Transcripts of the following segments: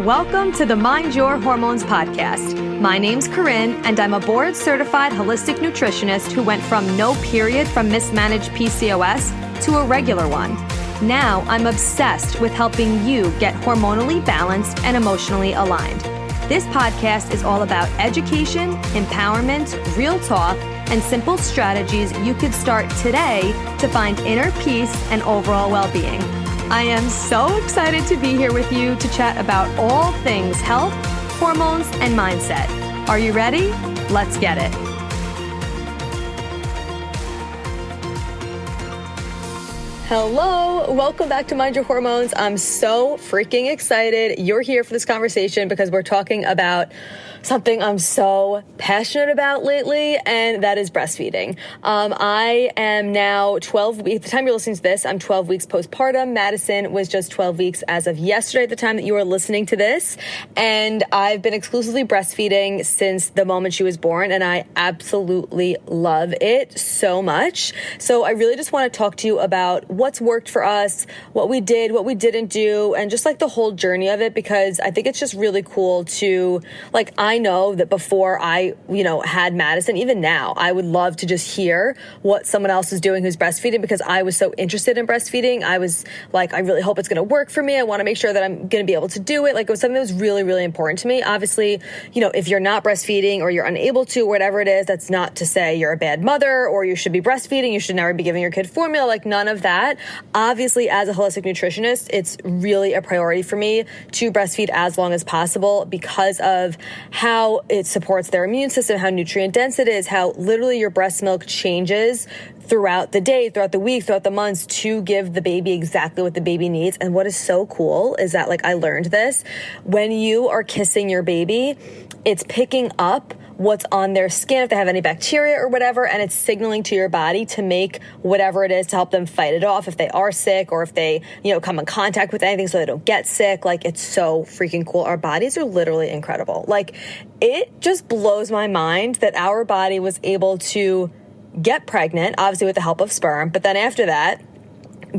Welcome to the Mind Your Hormones podcast. My name's Corinne, and I'm a board-certified holistic nutritionist who went from no period from mismanaged PCOS to a regular one. Now I'm obsessed with helping you get hormonally balanced and emotionally aligned. This podcast is all about education, empowerment, real talk, and simple strategies you could start today to find inner peace and overall well-being. I am so excited to be here with you to chat about all things health, hormones, and mindset. Are you ready? Let's get it. Hello, welcome back to Mind Your Hormones. I'm so freaking excited you're here for this conversation because we're talking about something I'm so passionate about lately, and that is breastfeeding. I am now 12 weeks, the time you're listening to this, I'm 12 weeks postpartum. Madison was just 12 weeks as of yesterday at the time that you are listening to this, and I've been exclusively breastfeeding since the moment she was born, and I absolutely love it so much. So I really just want to talk to you about what's worked for us, what we did, what we didn't do, and just like the whole journey of it, because I think it's just really cool to, like, I know that before I, had Madison, even now, I would love to just hear what someone else is doing who's breastfeeding, because I was so interested in breastfeeding. I was like, I really hope it's going to work for me. I want to make sure that I'm going to be able to do it. Like, it was something that was really, really important to me. Obviously, if you're not breastfeeding or you're unable to, whatever it is, that's not to say you're a bad mother or you should be breastfeeding. You should never be giving your kid formula, like none of that. Obviously, as a holistic nutritionist, it's really a priority for me to breastfeed as long as possible because of how it supports their immune system, how nutrient dense it is, how literally your breast milk changes throughout the day, throughout the week, throughout the months to give the baby exactly what the baby needs. And what is so cool is that, like, I learned this, when you are kissing your baby, it's picking up what's on their skin, if they have any bacteria or whatever, and it's signaling to your body to make whatever it is to help them fight it off if they are sick or if they, come in contact with anything so they don't get sick. Like, it's so freaking cool. Our bodies are literally incredible. Like, it just blows my mind that our body was able to get pregnant, obviously with the help of sperm, but then after that,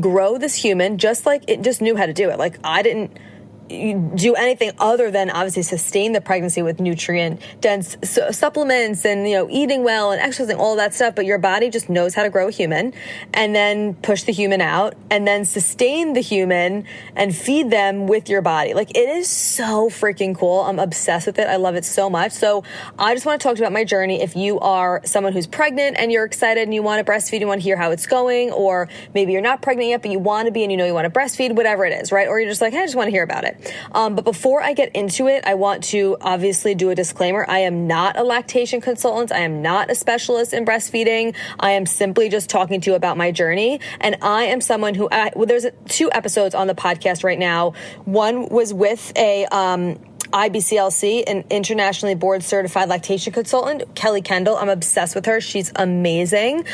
grow this human just like it just knew how to do it. Like, I didn't do anything other than obviously sustain the pregnancy with nutrient dense supplements and, eating well and exercising, all that stuff. But your body just knows how to grow a human and then push the human out and then sustain the human and feed them with your body. Like, it is so freaking cool. I'm obsessed with it. I love it so much. So I just want to talk to you about my journey. If you are someone who's pregnant and you're excited and you want to breastfeed, you want to hear how it's going, or maybe you're not pregnant yet, but you want to be and you want to breastfeed, whatever it is, right? Or you're just like, hey, I just want to hear about it. But before I get into it, I want to obviously do a disclaimer. I am not a lactation consultant. I am not a specialist in breastfeeding. I am simply just talking to you about my journey. And I am someone who, there's 2 episodes on the podcast right now. One was with a, IBCLC, an internationally board certified lactation consultant, Kelly Kendall. I'm obsessed with her. She's amazing.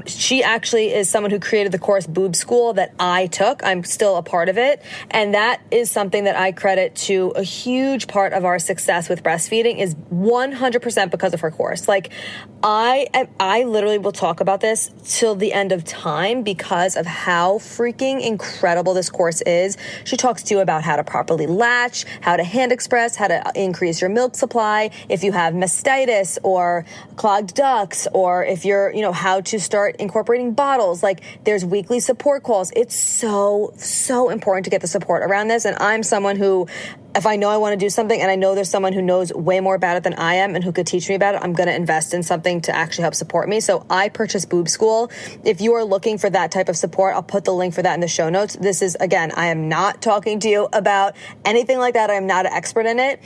She actually is someone who created the course Boob School that I took. I'm still a part of it. And that is something that I credit to a huge part of our success with breastfeeding is 100% because of her course. Like, I literally will talk about this till the end of time because of how freaking incredible this course is. She talks to you about how to properly latch, how to hand express, how to increase your milk supply, if you have mastitis or clogged ducts, or if you're, how to start incorporating bottles. Like, there's weekly support calls. It's so, so important to get the support around this. And I'm someone who, if I know I want to do something and I know there's someone who knows way more about it than I am and who could teach me about it, I'm going to invest in something to actually help support me. So I purchased Boob School. If you are looking for that type of support, I'll put the link for that in the show notes. This is, again, I am not talking to you about anything like that. I am not an expert in it.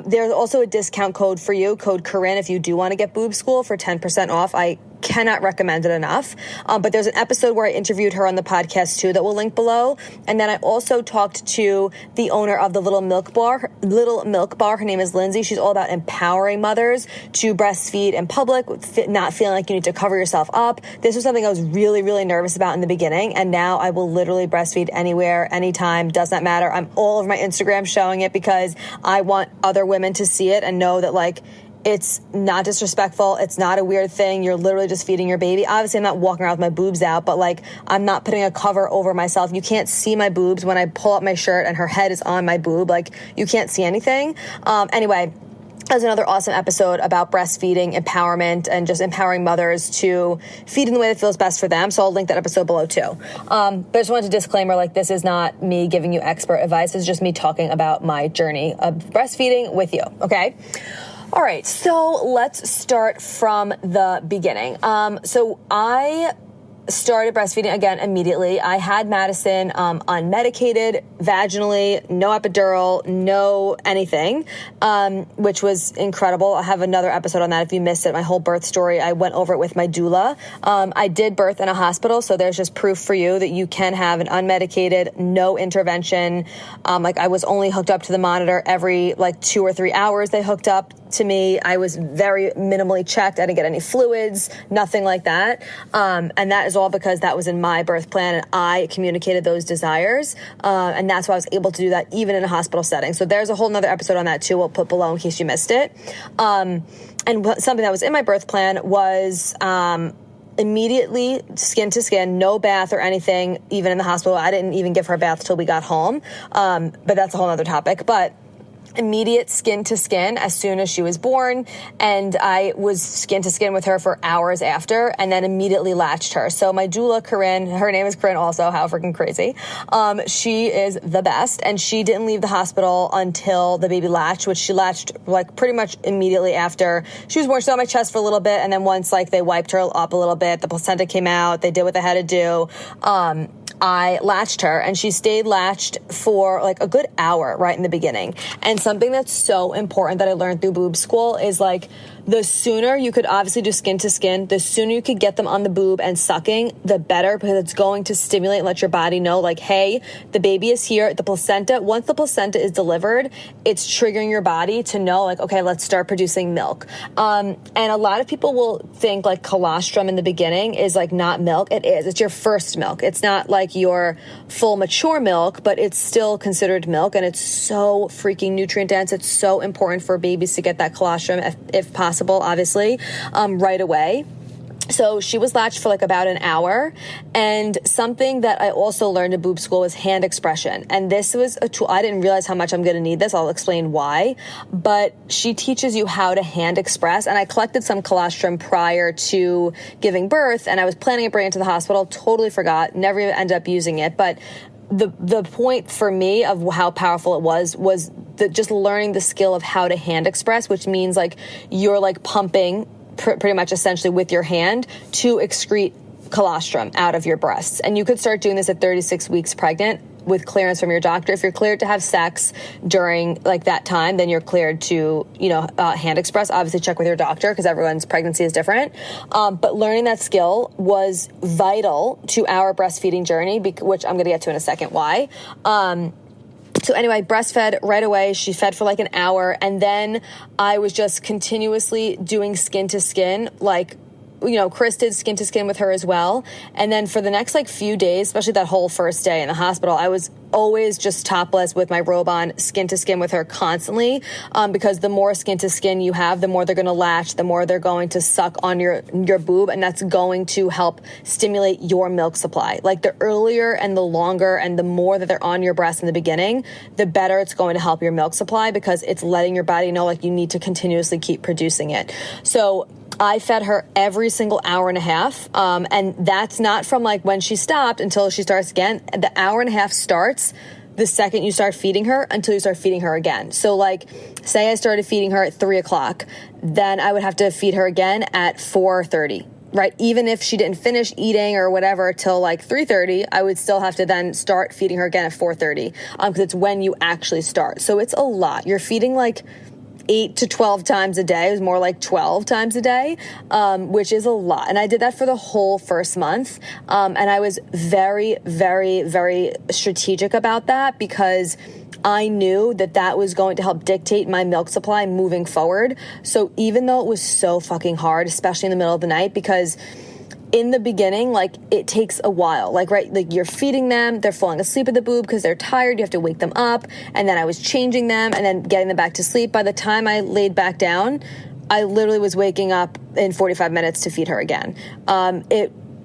There's also a discount code for you, code Corinne, if you do want to get Boob School for 10% off. I cannot recommend it enough. But there's an episode where I interviewed her on the podcast too that we'll link below. And then I also talked to the owner of the Little Milk Bar. Her name is Lindsay. She's all about empowering mothers to breastfeed in public, not feeling like you need to cover yourself up. This was something I was really, really nervous about in the beginning. And now I will literally breastfeed anywhere, anytime, does not matter. I'm all over my Instagram showing it because I want other women to see it and know that, like, It's not disrespectful. It's not a weird thing. You're literally just feeding your baby. Obviously, I'm not walking around with my boobs out, but like I'm not putting a cover over myself. You can't see my boobs when I pull up my shirt and her head is on my boob. Like you can't see anything. Anyway, that was another awesome episode about breastfeeding, empowerment, and just empowering mothers to feed in the way that feels best for them. So I'll link that episode below too. But I just wanted to disclaimer, like this is not me giving you expert advice. It's just me talking about my journey of breastfeeding with you, okay? All right, so let's start from the beginning. So I started breastfeeding again immediately. I had Madison unmedicated, vaginally, no epidural, no anything, which was incredible. I have another episode on that if you missed it, my whole birth story. I went over it with my doula. I did birth in a hospital, so there's just proof for you that you can have an unmedicated, no intervention. Like I was only hooked up to the monitor every like 2 or 3 hours they hooked up to me. I was very minimally checked. I didn't get any fluids, nothing like that. And that is all because that was in my birth plan and I communicated those desires. And that's why I was able to do that even in a hospital setting. So there's a whole nother episode on that too. We'll put below in case you missed it. And something that was in my birth plan was, immediately skin to skin, no bath or anything, even in the hospital. I didn't even give her a bath till we got home. But that's a whole other topic. But immediate skin to skin as soon as she was born, and I was skin to skin with her for hours after, and then immediately latched her. So my doula, Corinne, her name is Corinne also, how freaking crazy. She is the best, and she didn't leave the hospital until the baby latched, which she latched like pretty much immediately after she was born. She was on my chest for a little bit, and then once like they wiped her up a little bit, the placenta came out, they did what they had to do. I latched her, and she stayed latched for like a good hour right in the beginning. And something that's so important that I learned through boob school is like the sooner you could obviously do skin to skin, the sooner you could get them on the boob and sucking, the better, because it's going to stimulate and let your body know like, hey, the baby is here. The placenta, once the placenta is delivered, it's triggering your body to know like, okay, let's start producing milk. And a lot of people will think like colostrum in the beginning is like not milk. It is. It's your first milk. It's not like your full mature milk, but it's still considered milk, and it's so freaking nutrient dense. It's so important for babies to get that colostrum if possible, obviously, right away. So she was latched for like about an hour. And something that I also learned in boob school was hand expression. And this was a tool. I didn't realize how much I'm going to need this. I'll explain why. But she teaches you how to hand express. And I collected some colostrum prior to giving birth, and I was planning to bring it to the hospital. Totally forgot. Never even ended up using it. But the point for me of how powerful it was just learning the skill of how to hand express, which means like you're like pumping pretty much essentially with your hand to excrete colostrum out of your breasts. And you could start doing this at 36 weeks pregnant with clearance from your doctor. If you're cleared to have sex during like that time, then you're cleared to, hand express. Obviously check with your doctor because everyone's pregnancy is different. But learning that skill was vital to our breastfeeding journey, which I'm going to get to in a second why. So anyway, breastfed right away. She fed for like an hour, and then I was just continuously doing skin to skin, like, Chris did skin to skin with her as well. And then for the next like few days, especially that whole first day in the hospital, I was always just topless with my robe on, skin to skin with her constantly, because the more skin to skin you have, the more they're going to latch, the more they're going to suck on your boob, and that's going to help stimulate your milk supply. Like the earlier and the longer and the more that they're on your breast in the beginning, the better it's going to help your milk supply, because it's letting your body know like you need to continuously keep producing it. So I fed her every single hour and a half. And that's not from like when she stopped until she starts again. The hour and a half starts the second you start feeding her until you start feeding her again. So like, say I started feeding her at 3:00, then I would have to feed her again at 4:30. Right? Even if she didn't finish eating or whatever till like 3:30, I would still have to then start feeding her again at 4:30. Because it's when you actually start. So it's a lot. You're feeding like 8 to 12 times a day. It was more like 12 times a day, which is a lot. And I did that for the whole first month. And I was very, very, very strategic about that, because I knew that was going to help dictate my milk supply moving forward. So even though it was so fucking hard, especially in the middle of the night, because in the beginning, like, it takes a while, like, right, like you're feeding them, they're falling asleep at the boob because they're tired, you have to wake them up, and then I was changing them and then getting them back to sleep. By the time I laid back down, I literally was waking up in 45 minutes to feed her again.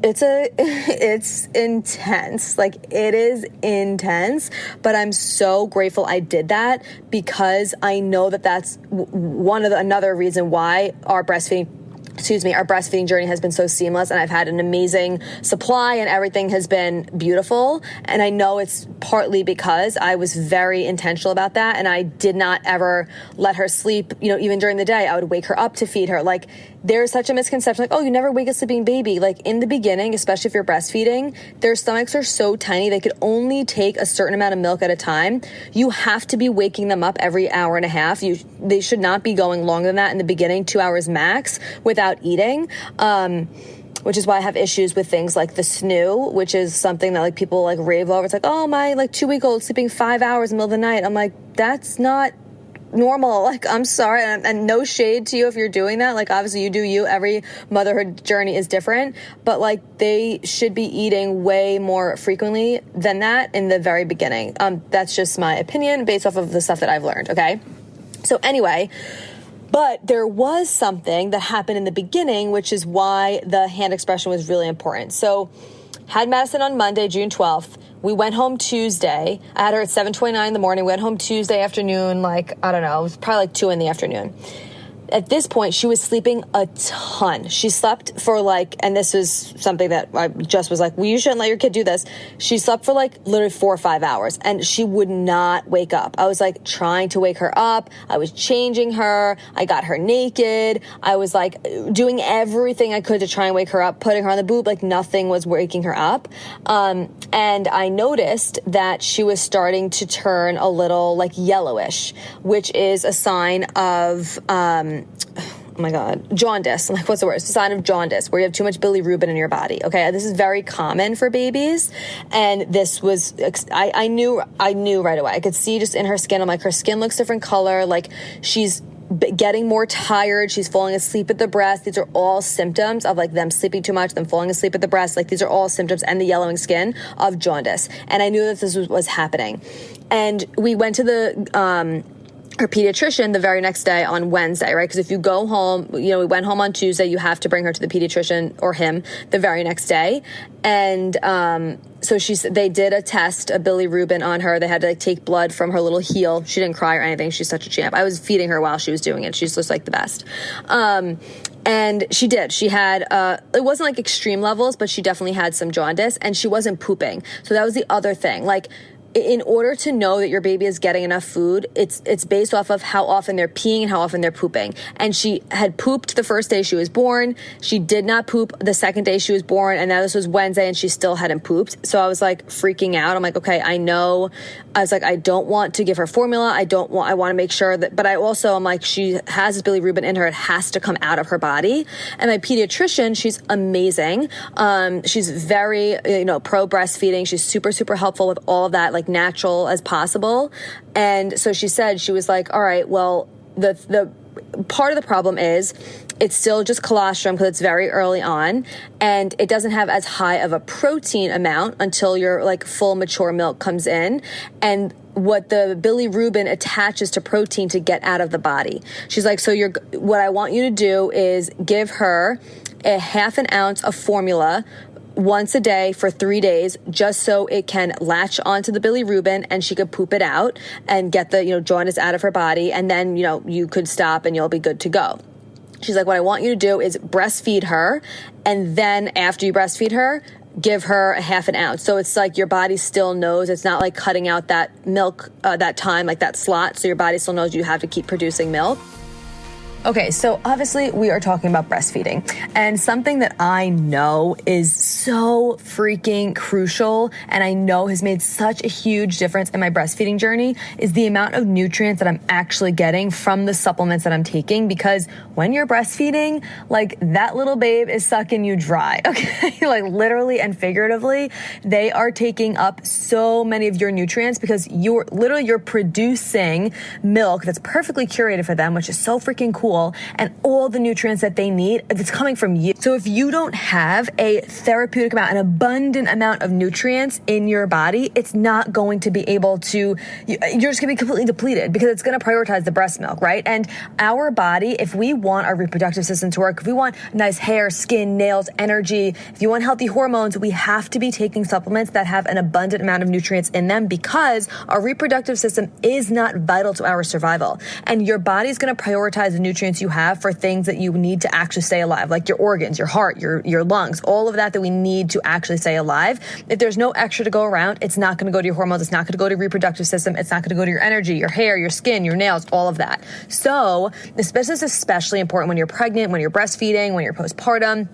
It's intense. Like, it is intense, but I'm so grateful I did that, because I know that that's another reason why our breastfeeding journey has been so seamless, and I've had an amazing supply and everything has been beautiful. And I know it's partly because I was very intentional about that, and I did not ever let her sleep, even during the day. I would wake her up to feed her. Like, there's such a misconception, like, oh, you never wake a sleeping baby. Like, in the beginning, especially if you're breastfeeding, their stomachs are so tiny, they could only take a certain amount of milk at a time. You have to be waking them up every hour and a half. They should not be going longer than that in the beginning, 2 hours max, without eating. Which is why I have issues with things like the snoo, which is something that like people like rave over. It's like, oh, my like 2-week-old sleeping 5 hours in the middle of the night. I'm like, that's not normal. Like, I'm sorry. And no shade to you if you're doing that. Like, obviously you do you. Every motherhood journey is different, but like, they should be eating way more frequently than that in the very beginning. That's just my opinion based off of the stuff that I've learned. Okay. So anyway, but there was something that happened in the beginning, which is why the hand expression was really important. So had Madison on Monday, June 12th. We went home Tuesday. I had her at 7:29 in the morning. We went home Tuesday afternoon, like, I don't know, it was probably like 2 in the afternoon. At this point, she was sleeping a ton. She slept for like, and this is something that I just was like, well, you shouldn't let your kid do this. She slept for like literally 4 or 5 hours, and she would not wake up. I was like trying to wake her up. I was changing her. I got her naked. I was like doing everything I could to try and wake her up, putting her on the boob. Like, nothing was waking her up. And I noticed that she was starting to turn a little like yellowish, which is a sign of, oh my God, jaundice. I'm like, what's the word? It's a sign of jaundice, where you have too much bilirubin in your body. Okay. This is very common for babies. And this was, I knew right away. I could see just in her skin. I'm like, her skin looks different color. Like, she's getting more tired. She's falling asleep at the breast. These are all symptoms of like them sleeping too much, them falling asleep at the breast. Like, these are all symptoms, and the yellowing skin of jaundice. And I knew that this was happening. And we went to her pediatrician the very next day on Wednesday, right? Because if you go home, we went home on Tuesday, you have to bring her to the pediatrician or him the very next day. And so they did a test, a bilirubin on her. They had to like take blood from her little heel. She didn't cry or anything. She's such a champ. I was feeding her while she was doing it. She's just like the best. And she did. She had, it wasn't like extreme levels, but she definitely had some jaundice, and she wasn't pooping. So that was the other thing. Like, in order to know that your baby is getting enough food, it's based off of how often they're peeing and how often they're pooping. And she had pooped the first day she was born. She did not poop the second day she was born. And now this was Wednesday and she still hadn't pooped. So I was like freaking out. I'm like, okay, I know. I was like, I don't want to give her formula. I want to make sure that, but I'm like, she has this bilirubin in her. It has to come out of her body. And my pediatrician, she's amazing. She's very, pro breastfeeding. She's super, super helpful with all of that, like natural as possible. And so she said, she was like, all right, well, the part of the problem is it's still just colostrum because it's very early on, and it doesn't have as high of a protein amount until your like full mature milk comes in. And what the bilirubin attaches to protein to get out of the body. She's like, so what I want you to do is give her a 1/2 ounce of formula once a day for 3 days, just so it can latch onto the bilirubin and she could poop it out and get the, jaundice out of her body. And then, you could stop and you'll be good to go. She's like, what I want you to do is breastfeed her. And then after you breastfeed her, give her a 1/2 ounce. So it's like your body still knows, it's not like cutting out that milk, that time, like that slot. So your body still knows you have to keep producing milk. Okay, so obviously we are talking about breastfeeding, and something that I know is so freaking crucial and I know has made such a huge difference in my breastfeeding journey is the amount of nutrients that I'm actually getting from the supplements that I'm taking, because when you're breastfeeding, like that little babe is sucking you dry, okay? Like literally and figuratively, they are taking up so many of your nutrients because you're producing milk that's perfectly curated for them, which is so freaking cool. fuel and all the nutrients that they need, it's coming from you. So if you don't have a therapeutic amount, an abundant amount of nutrients in your body, it's not going to be able to, you're just going to be completely depleted because it's going to prioritize the breast milk, right? And our body, if we want our reproductive system to work, if we want nice hair, skin, nails, energy, if you want healthy hormones, we have to be taking supplements that have an abundant amount of nutrients in them because our reproductive system is not vital to our survival. And your body's going to prioritize the nutrients you have for things that you need to actually stay alive, like your organs, your heart, your lungs, all of that we need to actually stay alive. If there's no extra to go around, it's not going to go to your hormones. It's not going to go to your reproductive system. It's not going to go to your energy, your hair, your skin, your nails, all of that. So this is especially important when you're pregnant, when you're breastfeeding, when you're postpartum.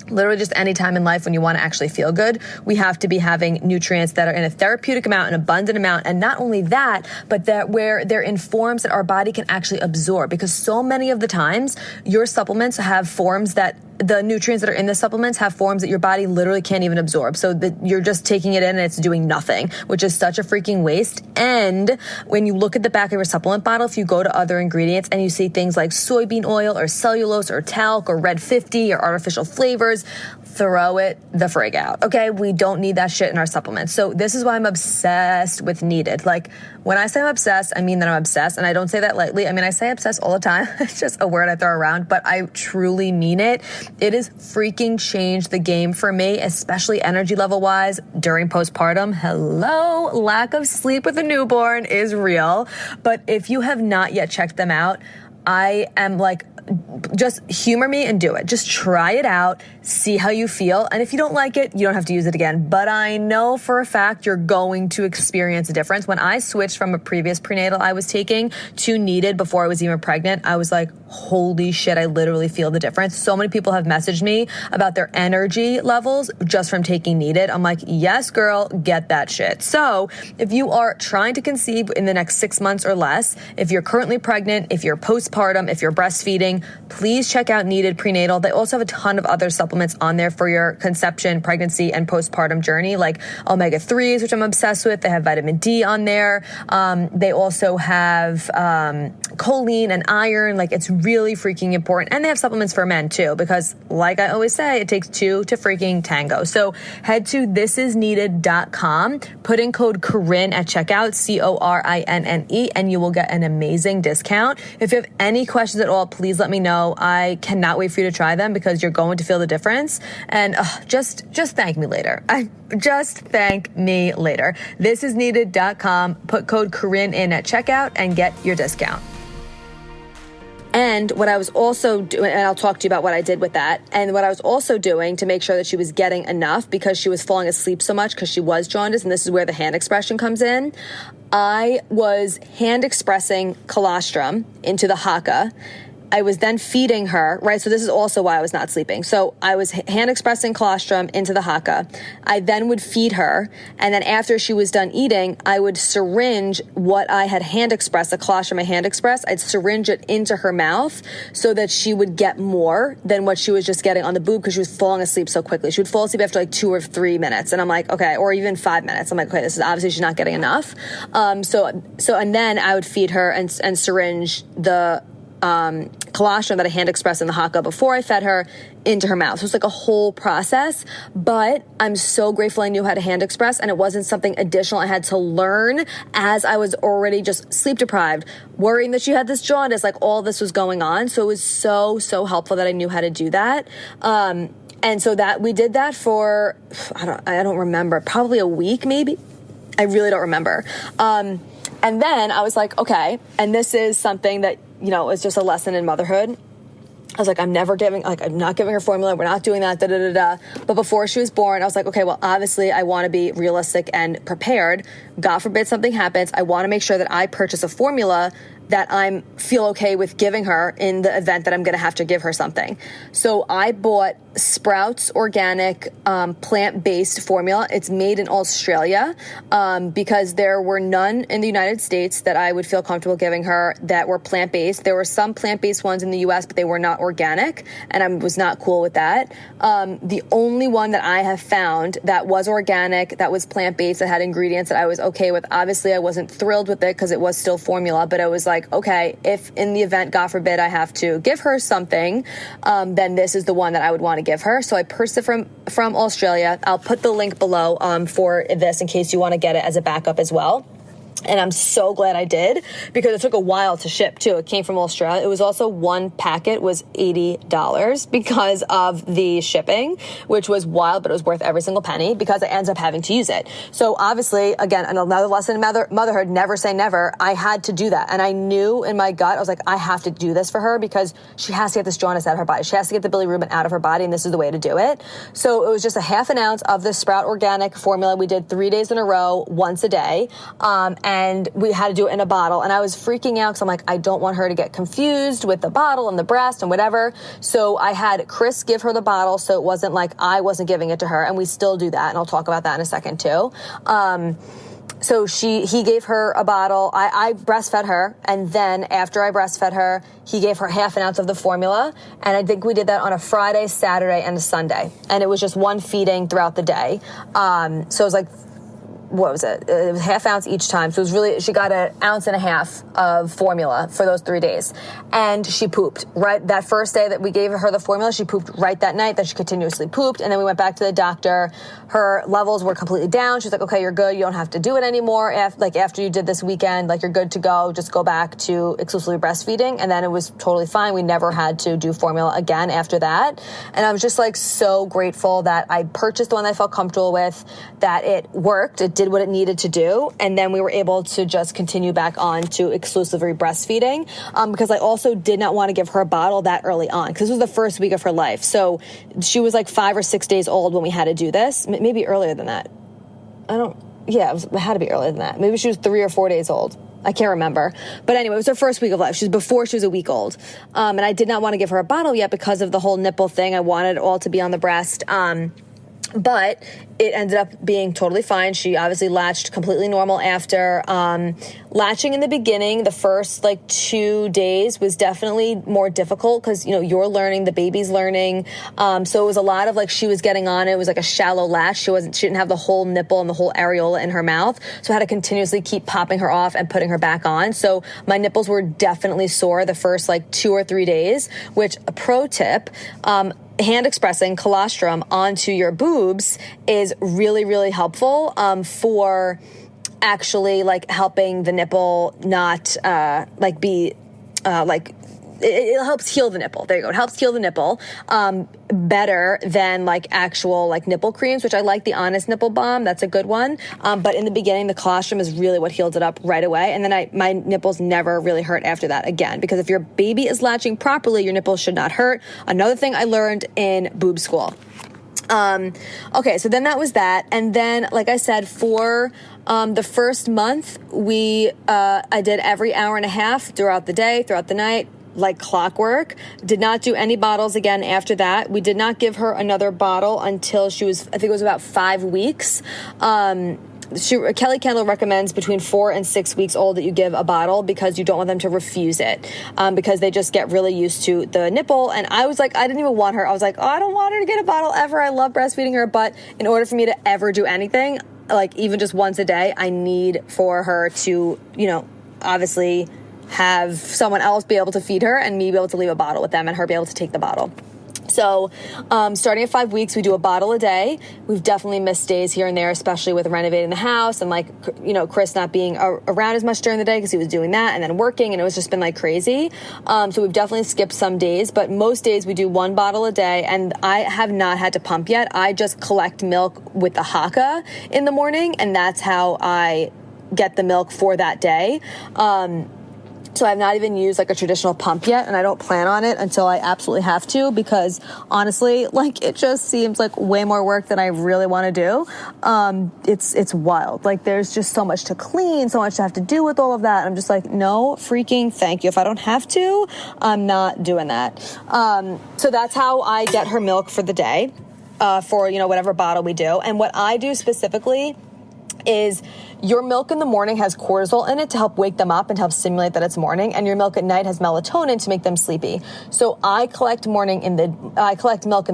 Literally just any time in life when you want to actually feel good, we have to be having nutrients that are in a therapeutic amount, an abundant amount. And not only that, but that where they're in forms that our body can actually absorb. Because so many of the times your supplements have forms that the nutrients that are in the supplements have forms that your body literally can't even absorb. So that you're just taking it in and it's doing nothing, which is such a freaking waste. And when you look at the back of your supplement bottle, if you go to other ingredients and you see things like soybean oil or cellulose or talc or red 50 or artificial flavors, throw it the frig out. Okay. We don't need that shit in our supplements. So this is why I'm obsessed with needed. Like when I say I'm obsessed, I mean that I'm obsessed, and I don't say that lightly. I mean, I say obsessed all the time. It's just a word I throw around, but I truly mean it. It has freaking changed the game for me, especially energy level wise during postpartum. Hello, lack of sleep with a newborn is real. But if you have not yet checked them out, I am like, just humor me and do it. Just try it out, see how you feel. And if you don't like it, you don't have to use it again. But I know for a fact you're going to experience a difference. When I switched from a previous prenatal I was taking to needed before I was even pregnant, I was like, holy shit, I literally feel the difference. So many people have messaged me about their energy levels just from taking needed. I'm like, yes, girl, get that shit. So if you are trying to conceive in the next 6 months or less, if you're currently pregnant, if you're postpartum, if you're breastfeeding, please check out Needed Prenatal. They also have a ton of other supplements on there for your conception, pregnancy, and postpartum journey, like omega-3s, which I'm obsessed with. They have vitamin D on there. They also have choline and iron. Like, it's really freaking important. And they have supplements for men too, because like I always say, it takes two to freaking tango. So head to thisisneeded.com, put in code Corinne at checkout, CORINNE, and you will get an amazing discount. If you have any questions at all, please let me know. I cannot wait for you to try them because you're going to feel the difference. And just thank me later. Just thank me later. Thisisneeded.com, put code Corinne in at checkout and get your discount. And what I was also doing, and I'll talk to you about what I did with that, and what I was also doing to make sure that she was getting enough because she was falling asleep so much because she was jaundiced, and this is where the hand expression comes in. I was hand expressing colostrum into the haka. I was then feeding her, right? So this is also why I was not sleeping. So I was hand expressing colostrum into the haka. I then would feed her. And then after she was done eating, I would syringe what I had hand expressed, the colostrum I hand expressed, I'd syringe it into her mouth so that she would get more than what she was just getting on the boob because she was falling asleep so quickly. She would fall asleep after like 2 or 3 minutes. And I'm like, okay, or even 5 minutes. I'm like, okay, this is obviously she's not getting enough. So and then I would feed her and syringe the colostrum that I hand expressed in the haka before I fed her into her mouth. So it's like a whole process, but I'm so grateful I knew how to hand express, and it wasn't something additional I had to learn as I was already just sleep deprived, worrying that she had this jaundice, like all this was going on. So it was so helpful that I knew how to do that. And so that we did that for, I don't remember, probably a week maybe. I really don't remember. And then I was like, okay, and this is something that, you know, is just a lesson in motherhood. I was like, I'm not giving her formula. We're not doing that, But before she was born, I was like, okay, well, obviously I want to be realistic and prepared. God forbid something happens. I want to make sure that I purchase a formula that I feel okay with giving her in the event that I'm going to have to give her something. So I bought Sprouts organic plant-based formula. It's made in Australia because there were none in the United States that I would feel comfortable giving her that were plant-based. There were some plant-based ones in the US, but they were not organic, and I was not cool with that. The only one that I have found that was organic, that was plant-based, that had ingredients that I was okay with. Obviously, I wasn't thrilled with it because it was still formula, but I was like, like, okay, if in the event, God forbid, I have to give her something, then this is the one that I would want to give her. So I purchased it from Australia. I'll put the link below for this in case you want to get it as a backup as well. And I'm so glad I did, because it took a while to ship too. It came from Australia. It was also, one packet was $80 because of the shipping, which was wild, but it was worth every single penny because I ended up having to use it. So obviously, again, another lesson in motherhood, never say never. I had to do that. And I knew in my gut, I was like, I have to do this for her because she has to get this jaundice out of her body. She has to get the bilirubin out of her body, and this is the way to do it. So it was just a half an ounce of the Sprout Organic formula. We did 3 days in a row, once a day. And we had to do it in a bottle. And I was freaking out because I'm like, I don't want her to get confused with the bottle and the breast and whatever. So I had Chris give her the bottle, so it wasn't like I wasn't giving it to her. And we still do that. And I'll talk about that in a second too. So he gave her a bottle. I breastfed her. And then after I breastfed her, he gave her half an ounce of the formula. And I think we did that on a Friday, Saturday, and a Sunday. And it was just one feeding throughout the day. So it was like, what was it? It was half ounce each time. So it was really, she got 1.5 ounces of formula for those 3 days. And she pooped right that first day that we gave her the formula. She pooped right that night. Then she continuously pooped. And then we went back to the doctor. Her levels were completely down. She's like, okay, you're good. You don't have to do it anymore. After you did this weekend, like, you're good to go. Just go back to exclusively breastfeeding. And then it was totally fine. We never had to do formula again after that. And I was just like so grateful that I purchased the one that I felt comfortable with, that it worked. It did what it needed to do, and then we were able to just continue back on to exclusively breastfeeding, because I also did not want to give her a bottle that early on, because this was the first week of her life. So she was like 5 or 6 days old when we had to do this, maybe earlier than that. It had to be earlier than that. Maybe she was 3 or 4 days old. I can't remember. But anyway, it was her first week of life. She was before she was a week old. And I did not want to give her a bottle yet because of the whole nipple thing. I wanted it all to be on the breast. But it ended up being totally fine. She obviously latched completely normal after. Latching in the beginning, the first 2 days was definitely more difficult because, you're learning, the baby's learning. So it was a lot of she was getting on it. It was like a shallow latch. She didn't have the whole nipple and the whole areola in her mouth. So I had to continuously keep popping her off and putting her back on. So my nipples were definitely sore the first 2 or 3 days, which, a pro tip, hand expressing colostrum onto your boobs is really, really helpful for actually helping the nipple not it helps heal the nipple. There you go. It helps heal the nipple better than actual nipple creams, which I like the Honest Nipple Balm. That's a good one. But in the beginning, the colostrum is really what healed it up right away. And then my nipples never really hurt after that again, because if your baby is latching properly, your nipples should not hurt. Another thing I learned in boob school. Okay, so then that was that. And then, like I said, for the first month, I did every hour and a half throughout the day, throughout the night, like clockwork. Did not do any bottles again after that. We did not give her another bottle until she was, I think it was about 5 weeks. Kelly Kendall recommends between 4 and 6 weeks old that you give a bottle, because you don't want them to refuse it, because they just get really used to the nipple. And I was like, I didn't even want her. I was like, oh, I don't want her to get a bottle ever. I love breastfeeding her. But in order for me to ever do anything, even just once a day, I need for her to, obviously have someone else be able to feed her and me be able to leave a bottle with them and her be able to take the bottle. So starting at 5 weeks, we do a bottle a day. We've definitely missed days here and there, especially with renovating the house and Chris not being around as much during the day because he was doing that and then working, and it was just been crazy. So we've definitely skipped some days, but most days we do 1 bottle a day, and I have not had to pump yet. I just collect milk with the Haka in the morning, and that's how I get the milk for that day. So I've not even used a traditional pump yet, and I don't plan on it until I absolutely have to, because honestly, it just seems way more work than I really want to do. It's wild. There's just so much to clean, so much to have to do with all of that. I'm just no freaking thank you. If I don't have to, I'm not doing that. So that's how I get her milk for the day, for, whatever bottle we do. And what I do specifically is, your milk in the morning has cortisol in it to help wake them up and help stimulate that it's morning, and your milk at night has melatonin to make them sleepy. So I collect milk in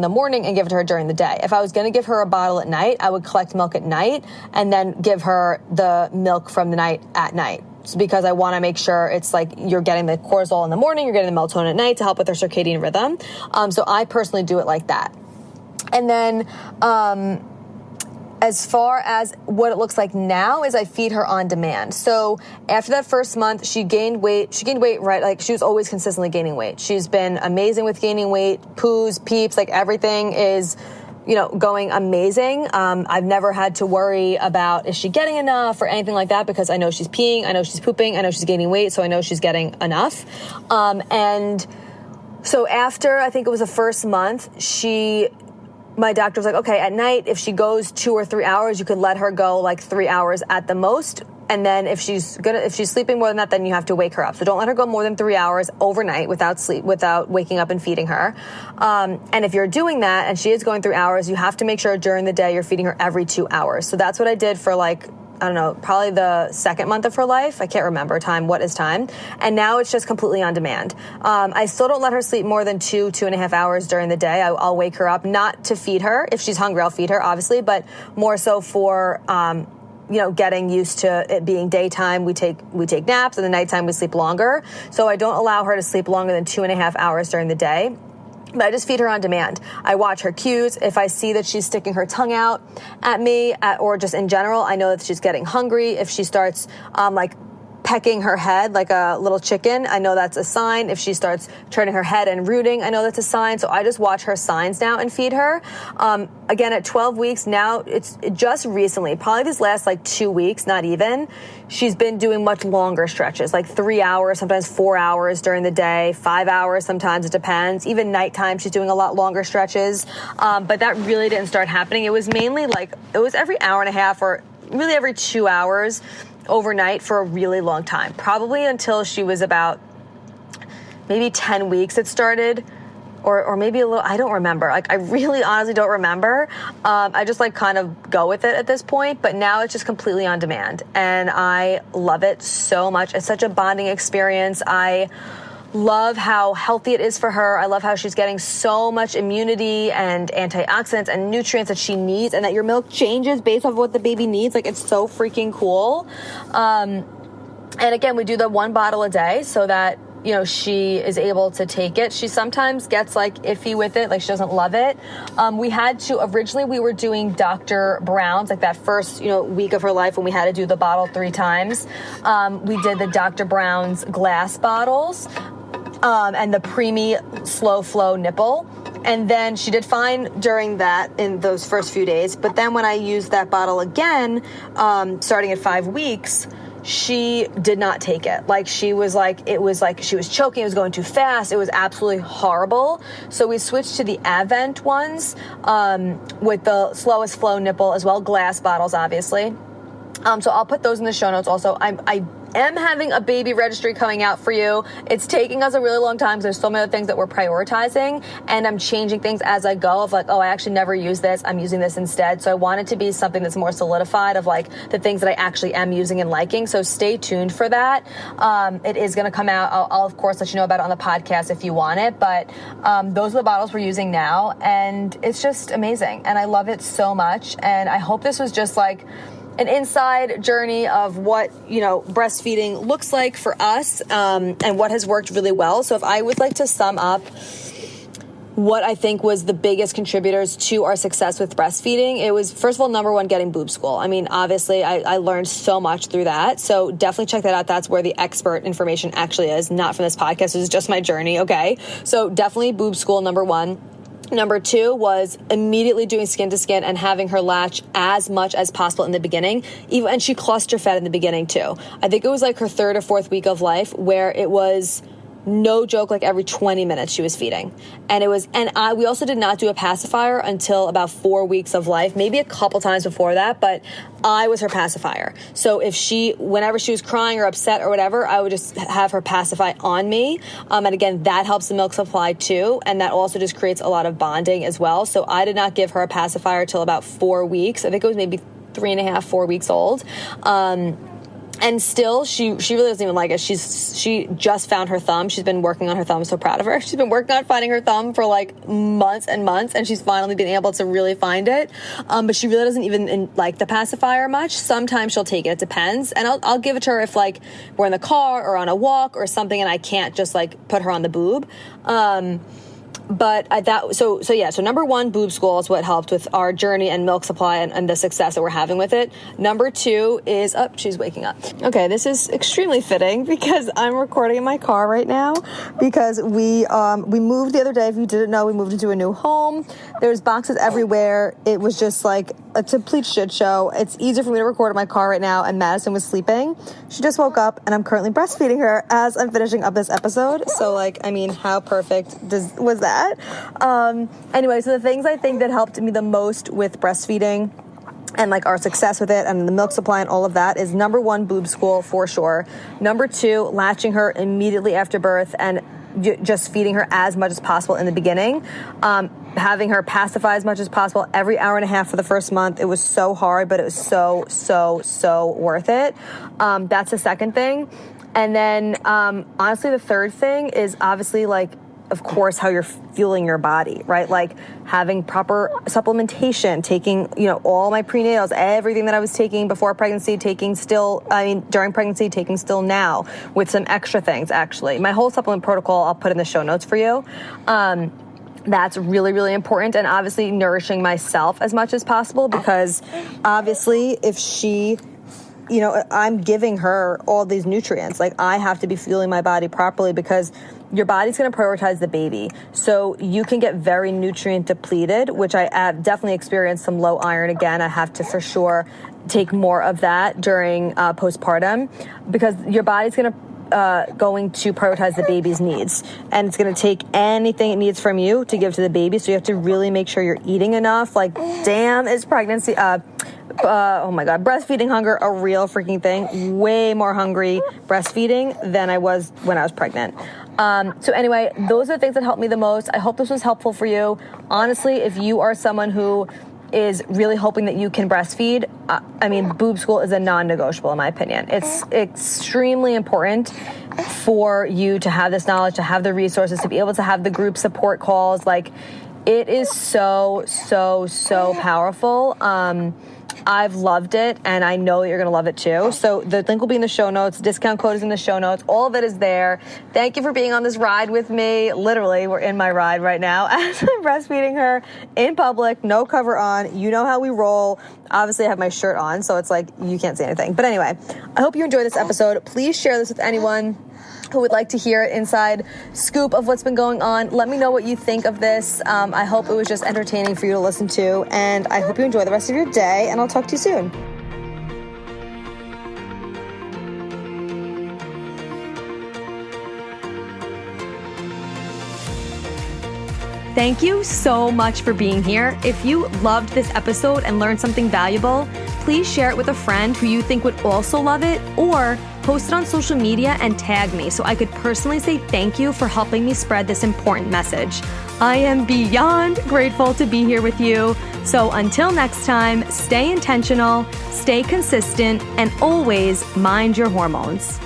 the morning and give it to her during the day. If I was going to give her a bottle at night, I would collect milk at night and then give her the milk from the night at night. because I want to make sure it's like you're getting the cortisol in the morning, you're getting the melatonin at night to help with their circadian rhythm. So I personally do it like that. And then as far as what it looks like now is I feed her on demand. So after that first month, she gained weight, right? Like she was always consistently gaining weight. She's been amazing with gaining weight, poos, peeps, like everything is, going amazing. I've never had to worry about is she getting enough or anything like that because I know she's peeing, I know she's pooping, I know she's gaining weight, so I know she's getting enough. And so after, I think it was the first month, my doctor was like, okay, at night, if she goes 2 or 3 hours, you could let her go like 3 hours at the most. And then if she's sleeping more than that, then you have to wake her up. So don't let her go more than 3 hours overnight without waking up and feeding her. And if you're doing that and she is going 3 hours, you have to make sure during the day you're feeding her every 2 hours. So that's what I did for I don't know, probably the second month of her life. I can't remember what is time. And now it's just completely on demand. I still don't let her sleep more than 2.5 hours during the day. I'll wake her up, not to feed her. If she's hungry, I'll feed her, obviously, but more so for, getting used to it being daytime. We take naps, and the nighttime we sleep longer. So I don't allow her to sleep longer than 2.5 hours during the day. But I just feed her on demand. I watch her cues. If I see that she's sticking her tongue out at me, or just in general, I know that she's getting hungry. If she starts pecking her head like a little chicken, I know that's a sign. If she starts turning her head and rooting, I know that's a sign. So I just watch her signs now and feed her. Again, at 12 weeks now, it's just recently, probably these last 2 weeks, not even, she's been doing much longer stretches, like 3 hours, sometimes 4 hours during the day, 5 hours sometimes, it depends. Even nighttime, she's doing a lot longer stretches. But that really didn't start happening. It was mainly it was every hour and a half or really every 2 hours overnight for a really long time, probably until she was about maybe 10 weeks it started, or maybe a little, I don't remember. I really honestly don't remember. I just kind of go with it at this point, but now it's just completely on demand and I love it so much. It's such a bonding experience. I love how healthy it is for her. I love how she's getting so much immunity and antioxidants and nutrients that she needs, and that your milk changes based off of what the baby needs. It's so freaking cool. And again, we do the 1 bottle a day so that, she is able to take it. She sometimes gets iffy with it, she doesn't love it. Originally we were doing Dr. Brown's, that first, week of her life when we had to do the bottle 3 times. We did the Dr. Brown's glass bottles. And the preemie slow flow nipple. And then she did fine during that in those first few days. But then when I used that bottle again, starting at 5 weeks, she did not take it. She was she was choking. It was going too fast. It was absolutely horrible. So we switched to the Advent ones, with the slowest flow nipple as well, glass bottles, obviously. So I'll put those in the show notes also. I am having a baby registry coming out for you. It's taking us a really long time because there's so many other things that we're prioritizing, and I'm changing things as I go of I actually never use this. I'm using this instead. So I want it to be something that's more solidified of the things that I actually am using and liking. So stay tuned for that. It is going to come out. I'll of course let you know about it on the podcast if you want it, but those are the bottles we're using now, and it's just amazing. And I love it so much. And I hope this was just an inside journey of what, breastfeeding looks like for us, and what has worked really well. So if I would like to sum up what I think was the biggest contributors to our success with breastfeeding, it was, first of all, number 1, getting boob school. I mean, obviously, I learned so much through that. So definitely check that out. That's where the expert information actually is, not from this podcast. This is just my journey, okay? So definitely boob school, number 1. Number 2 was immediately doing skin to skin and having her latch as much as possible in the beginning. And she cluster fed in the beginning too. I think it was her 3rd or 4th week of life where it was no joke, every 20 minutes she was feeding. And we also did not do a pacifier until about 4 weeks of life, maybe a couple times before that, but I was her pacifier. So whenever she was crying or upset or whatever, I would just have her pacify on me. And again, that helps the milk supply too. And that also just creates a lot of bonding as well. So I did not give her a pacifier till about 4 weeks. I think it was maybe 3.5, 4 weeks old. And still, she really doesn't even like it. She just found her thumb. She's been working on her thumb. I'm so proud of her. She's been working on finding her thumb for like months and months, and she's finally been able to really find it. But she really doesn't even like the pacifier much. Sometimes she'll take it. It depends. And I'll give it to her if like we're in the car or on a walk or something, and I can't just like put her on the boob. But so number one, boob school is what helped with our journey and milk supply and the success that we're having with it. Number two is, she's waking up. Okay, this is extremely fitting because I'm recording in my car right now because we moved the other day. If you didn't know, we moved into a new home. There's boxes everywhere. It was just like a complete shit show. It's easier for me to record in my car right now, and Madison was sleeping. She just woke up, and I'm currently breastfeeding her as I'm finishing up this episode. So, like, I mean, how perfect was that? Anyway, so the things I think that helped me the most with breastfeeding and like our success with it and the milk supply and all of that is number one, boob school for sure. Number two, latching her immediately after birth and just feeding her as much as possible in the beginning. Having her pacify as much as possible every hour and a half for the first month. It was so hard, but it was so worth it. That's the second thing. And then honestly, the third thing is obviously like, of course, how you're fueling your body, right? Like having proper supplementation, taking, all my prenatals, everything that I was taking before pregnancy, during pregnancy, taking still now with some extra things, actually. My whole supplement protocol, I'll put in the show notes for you. That's really, really important. And obviously nourishing myself as much as possible because obviously if she... I'm giving her all these nutrients. Like I have to be fueling my body properly because your body's going to prioritize the baby. So you can get very nutrient depleted, which I have definitely experienced some low iron. Again, I have to for sure take more of that during postpartum because your body's going to prioritize the baby's needs, and it's going to take anything it needs from you to give to the baby. So you have to really make sure you're eating enough. Like, damn, is pregnancy, oh my God, breastfeeding hunger a real freaking thing. Way more hungry breastfeeding than I was when I was pregnant. So anyway, those are the things that helped me the most. I hope this was helpful for you. Honestly, if you are someone who is really hoping that you can breastfeed, boob school is a non-negotiable in my opinion. It's extremely important for you to have this knowledge, to have the resources, to be able to have the group support calls. Like, it is so powerful. I've loved it, and I know that you're going to love it too. So the link will be in the show notes. Discount code is in the show notes. All of it is there. Thank you for being on this ride with me. Literally, we're in my ride right now as I'm breastfeeding her in public, no cover on. You know how we roll. Obviously, I have my shirt on, so it's like you can't see anything. But anyway, I hope you enjoyed this episode. Please share this with anyone who would like to hear an inside scoop of what's been going on. Let me know what you think of this. I hope it was just entertaining for you to listen to, and I hope you enjoy the rest of your day, and I'll talk to you soon. Thank you so much for being here. If you loved this episode and learned something valuable, please share it with a friend who you think would also love it, or post it on social media and tag me so I could personally say thank you for helping me spread this important message. I am beyond grateful to be here with you. So until next time, stay intentional, stay consistent, and always mind your hormones.